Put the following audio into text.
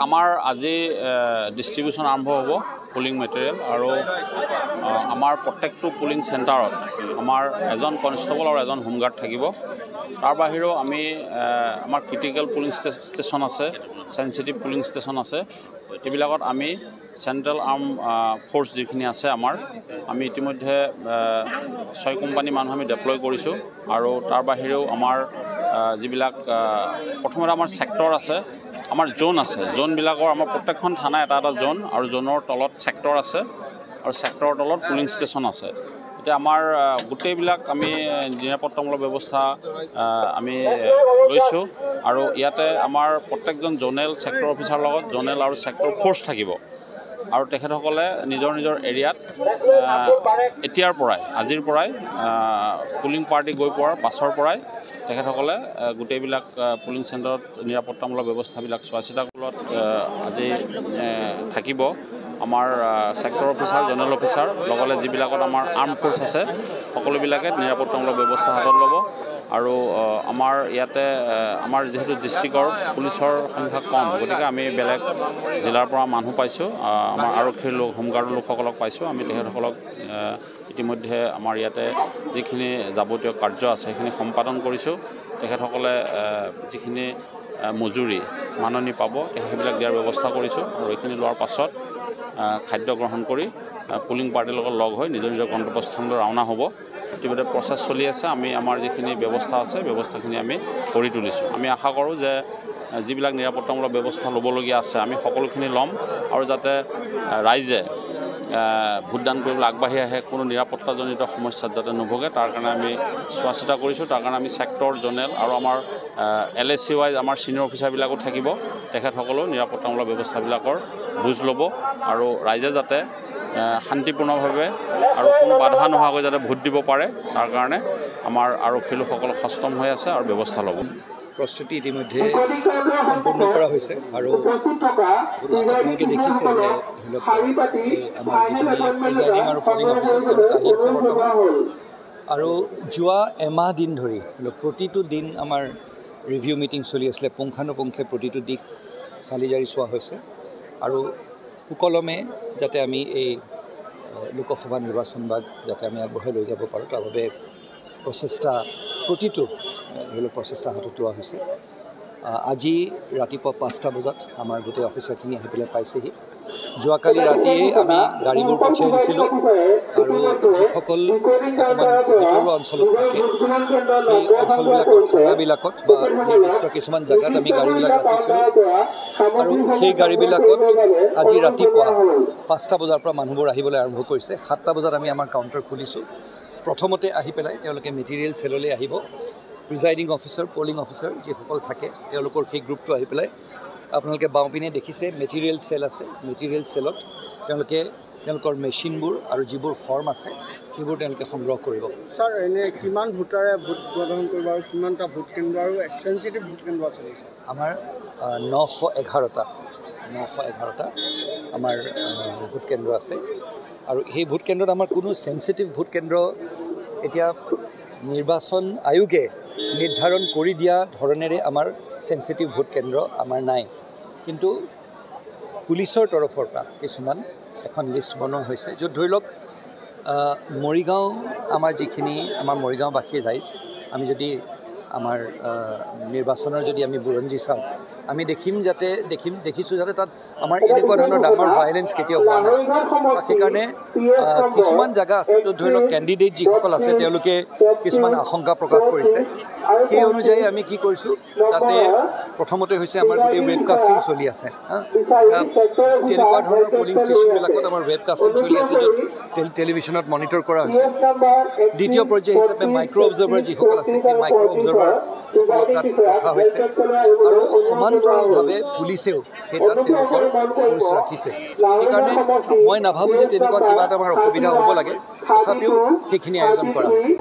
আমাৰ আজি ডিষ্ট্ৰিবিউশ্যন আৰম্ভ হ'ব পুলিং মেটেৰিয়েল আৰু আমাৰ প্ৰত্যেকটো পুলিং চেণ্টাৰত আমাৰ এজন কনষ্টেবল আৰু এজন হোমগাৰ্ড থাকিব। তাৰ বাহিৰেও আমি আমাৰ ক্ৰিটিকেল পুলিং ষ্টেচন আছে, চেনচিটিভ পুলিং ষ্টেচন আছে, এইবিলাকত আমি চেণ্ট্ৰেল আৰ্ম ফ'ৰ্চ যিখিনি আছে আমি ইতিমধ্যে 6 কোম্পানী মানুহ আমি ডেপ্লয় কৰিছোঁ। আৰু তাৰ বাহিৰেও আমাৰ যিবিলাক প্ৰথমতে আমাৰ ছেক্টৰ আছে, আমাৰ জোন আছে, জোনবিলাকৰ আমাৰ প্ৰত্যেকখন থানা এটা এটা জোন আৰু জোনৰ তলত ছেক্টৰ আছে আৰু ছেক্টৰৰ তলত পুলিং ষ্টেচন আছে। এতিয়া আমাৰ গোটেইবিলাক আমি নিৰাপত্তামূলক ব্যৱস্থা আমি লৈছোঁ আৰু ইয়াতে আমাৰ প্ৰত্যেকজন জোনেল ছেক্টৰ অফিচাৰৰ লগত জোনেল আৰু ছেক্টৰ ফ'ৰ্চ থাকিব আৰু তেখেতসকলে নিজৰ নিজৰ এৰিয়াত এতিয়াৰ পৰাই আজিৰ পৰাই পুলিং পাৰ্টি গৈ পোৱাৰ পাছৰ পৰাই তেখেতসকলে গোটেইবিলাক পুলিং চেণ্টাৰত নিৰাপত্তামূলক ব্যৱস্থাবিলাক চোৱা চিতা কৰাত আজি থাকিব। আমাৰ ছেক্টৰ অফিচাৰ, জোনেল অফিচাৰ লগতে যিবিলাকত আমাৰ আৰ্ম ফ'ৰ্চ আছে সকলোবিলাকে নিৰাপত্তামূলক ব্যৱস্থা হাতত ল'ব। আৰু আমাৰ ইয়াতে আমাৰ যিহেতু ডিষ্ট্ৰিক্টৰ পুলিচৰ সংখ্যা কম, গতিকে আমি বেলেগ জিলাৰ পৰা মানুহ পাইছোঁ, আমাৰ আৰক্ষীৰ লোক, হোমগাৰ্ডৰ লোকসকলক পাইছোঁ। আমি তেখেতসকলক ইতিমধ্যে আমাৰ ইয়াতে যিখিনি যাৱতীয় কাৰ্য আছে সেইখিনি সম্পাদন কৰিছোঁ। তেখেতসকলে যিখিনি মজুৰি মাননি পাব সেইবিলাক দিয়াৰ ব্যৱস্থা কৰিছোঁ আৰু এইখিনি লোৱাৰ পাছত খাদ্য গ্ৰহণ কৰি পুলিং পাৰ্টিৰ লগত লগ হৈ নিজৰ নিজৰ গন্তব্যস্থানলৈ ৰাওনা হ'ব। ইতিমধ্যে প্ৰচেছ চলি আছে। আমি আমাৰ যিখিনি ব্যৱস্থা আছে ব্যৱস্থাখিনি আমি কৰি তুলিছোঁ। আমি আশা কৰোঁ যে যিবিলাক নিৰাপত্তামূলক ব্যৱস্থা ল'বলগীয়া আছে আমি সকলোখিনি ল'ম আৰু যাতে ৰাইজে ভোটদান কৰিবলৈ আগবাঢ়ি আহে, কোনো নিৰাপত্তাজনিত সমস্যাত যাতে নুভোগে তাৰ কাৰণে আমি চোৱা চিতা কৰিছোঁ। তাৰ কাৰণে আমি ছেক্টৰ, জোনেল আৰু আমাৰ LAC ৱাইজ আমাৰ ছিনিয়ৰ অফিচাৰবিলাকো থাকিব। তেখেতসকলেও নিৰাপত্তামূলক ব্যৱস্থাবিলাকৰ বুজ ল'ব আৰু ৰাইজে যাতে শান্তিপূৰ্ণভাৱে আৰু কোনো বাধা নোহোৱাকৈ যাতে ভোট দিব পাৰে তাৰ কাৰণে আমাৰ আৰক্ষী লোকসকল সষ্টম হৈ আছে আৰু ব্যৱস্থা ল'ব। প্ৰস্তুতি ইতিমধ্যে সম্পূৰ্ণ কৰা হৈছে আৰু আপোনালোকে দেখিছে যে ধৰি লওক আমাৰ যিখিনি প্ৰিজাইডিং আৰু পলিং অফিচাৰ তেওঁলোক আহি আছে বৰ্তমান। আৰু যোৱা এমাহ দিন ধৰি প্ৰতিটো দিন আমাৰ ৰিভিউ মিটিং চলি আছিলে, পুংখানুপুংখে প্ৰতিটো দিশ চালি জাৰি চোৱা হৈছে আৰু সুকলমে যাতে আমি এই লোকসভা নিৰ্বাচনভাগ যাতে আমি আগবঢ়াই লৈ যাব পাৰোঁ তাৰ বাবে প্ৰচেষ্টা প্ৰতিটো ধৰি লওক প্ৰচেষ্টা হাতত লোৱা হৈছে। আজি ৰাতিপুৱা 5টা বজাত আমাৰ গোটেই অফিচাৰখিনি আহি পেলাই পাইছেহি। যোৱাকালি ৰাতিয়ে আমি গাড়ীবোৰ পঠিয়াই দিছিলোঁ আৰু যিসকল অকণমান ভিতৰুৱা অঞ্চলত থাকে সেই অঞ্চলবিলাকৰ থানাবিলাকত বা নিৰ্দিষ্ট কিছুমান জেগাত আমি গাড়ীবিলাক ৰাখিছিলোঁ আৰু সেই গাড়ীবিলাকত আজি ৰাতিপুৱা 5টা বজাৰ পৰা মানুহবোৰ আহিবলৈ আৰম্ভ কৰিছে। 7টা বজাত আমি আমাৰ কাউণ্টাৰ খুলিছোঁ। প্ৰথমতে আহি পেলাই তেওঁলোকে মেটেৰিয়েল চেললৈ আহিব। প্ৰিজাইডিং অফিচাৰ, পলিং অফিচাৰ যিসকল থাকে তেওঁলোকৰ সেই গ্ৰুপটো আহি পেলাই আপোনালোকে বাওঁপিনে দেখিছে মেটেৰিয়েল চেল আছে। মেটেৰিয়েল চেলত তেওঁলোকৰ মেচিনবোৰ আৰু যিবোৰ ফৰ্ম আছে সেইবোৰ তেওঁলোকে সংগ্ৰহ কৰিব। ছাৰ, এনে কিমান ভোটাৰে ভোট প্ৰদান কৰিব আৰু কিমানটা ভোট কেন্দ্ৰ আৰু চেনচিটিভ ভোট কেন্দ্ৰ আছে? আমাৰ 911টা আমাৰ ভোট কেন্দ্ৰ আছে আৰু সেই ভোট কেন্দ্ৰত আমাৰ কোনো চেনচিটিভ ভোট কেন্দ্ৰ এতিয়া নিৰ্বাচন আয়োগে নিৰ্ধাৰণ কৰি দিয়া ধৰণেৰে আমাৰ চেনচিটিভ ভোট কেন্দ্ৰ আমাৰ নাই। কিন্তু পুলিচৰ তৰফৰ পৰা কিছুমান এখন লিষ্ট বনোৱা হৈছে য'ত ধৰি লওক মৰিগাঁও আমাৰ যিখিনি আমাৰ মৰিগাঁওবাসীৰ ৰাইজ, আমি যদি আমাৰ নিৰ্বাচনৰ যদি আমি বুৰঞ্জী চাওঁ আমি দেখিছোঁ যাতে তাত আমাৰ এনেকুৱা ধৰণৰ ডাঙৰ ভাইলেঞ্চ কেতিয়াও হোৱা নাই। সেইকাৰণে কিছুমান জেগা আছে য'ত ধৰি লওক কেণ্ডিডেট যিসকল আছে তেওঁলোকে কিছুমান আশংকা প্ৰকাশ কৰিছে। সেই অনুযায়ী আমি কি কৰিছোঁ, তাতে প্ৰথমতে হৈছে আমাৰ গোটেই ৱেবকাষ্টিং চলি আছে। তেনেকুৱা ধৰণৰ পলিং ষ্টেচনবিলাকত আমাৰ ৱেবকাষ্টিং চলি আছে য'ত টেলিভিশ্যনত মনিটৰ কৰা হৈছে। দ্বিতীয় পৰ্যায় হিচাপে মাইক্ৰ' অবজাৰ্ভাৰ যিসকল আছে সেই মাইক্ৰ' অবজাৰ্ভাৰসকলক তাত ৰখা হৈছে আৰু সমান্তৰালভাৱে পুলিচেও সেই তাত তেওঁলোকৰ ফ'ৰ্চ ৰাখিছে। সেইকাৰণে মই নাভাবোঁ যে তেনেকুৱা কিবা এটা আমাৰ অসুবিধা হ'ব লাগে, তথাপিও সেইখিনি আয়োজন কৰা হৈছে।